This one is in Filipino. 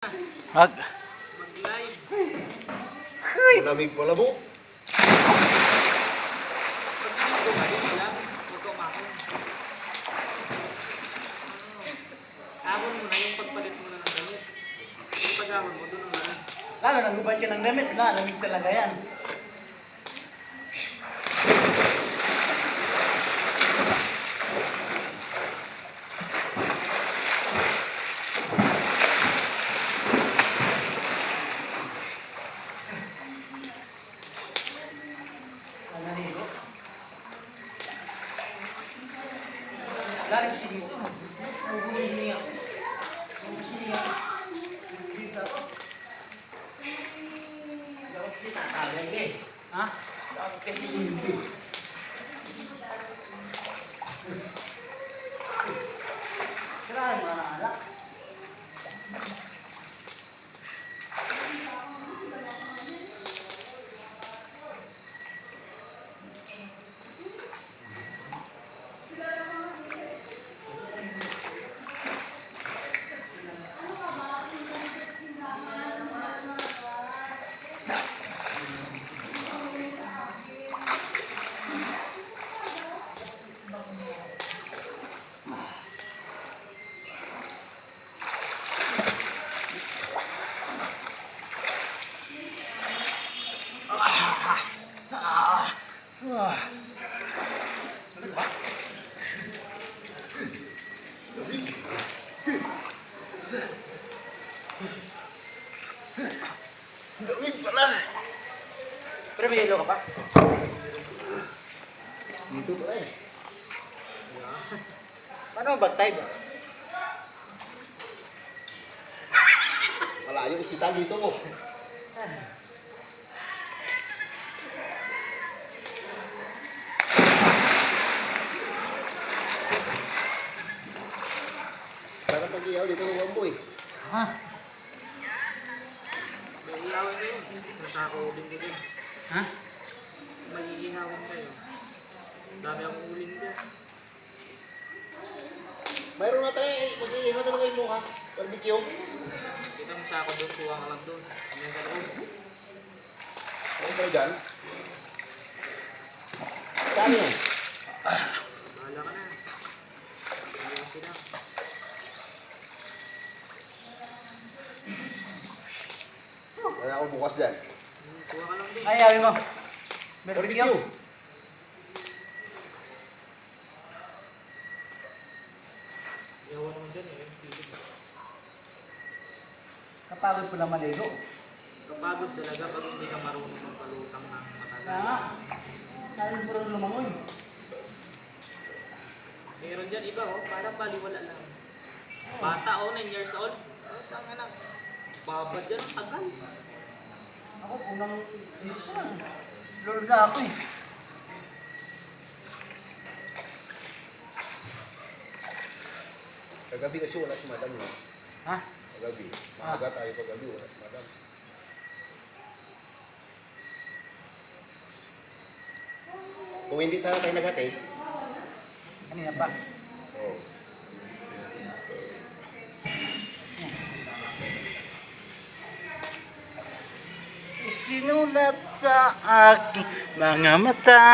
Mag-live. Malamig pala po. Ahon mo na yung pagpalit mo na ng damit. Yung pag-ahon mo, doon ang lahat. Lalo, nagubad ka ng damit. Lamig talaga yan. Galing siya dito. Nagugulit niya. Ha? Kasi hindi. Sirahan mo na alak. Lamig pala. Pero may yelo ka pa? Dito pa eh. Paano bantay ba? Malayo kita dito mo. Para pag-iyaw dito ng bamboy. Ha? May ihawin kayo. Nasako din dito. Ha? May ihawin kayo. Dami akong uling dyan. Mayroon na tayo. Mag-iihaw talaga yung mukha. Barbecue. Kita mo sako doon, kuha ka lang doon. Ano yung kaloob? Ano tayo dyan? Saan yan? Bahala ka na. Bahala sila. Wala akong bukas dyan. Kuha ka lang doon. Ay, ayaw mo. Barbecue. Ihawan naman dyan eh. Kapagod ko na maligo. Kapagod talaga pag hindi ka marunong magpalutang ng matagal. Kaya nga. Lalo mo rin lumangoy. Meron dyan iba oh, parang baliwala lang. Bata oh, 9 years old. Oh, tanga na. Babad dyan ang tagal. Ako, unang dito pa lang. Lord na ako eh. Kagabi kasi wala si madam. No? Ha? Kagabi. Maaga tayo kagabi. Wala si madam. Kung hindi sana tayo naghatid. Kanina pa. Oh. Isinulat sa aking mga mata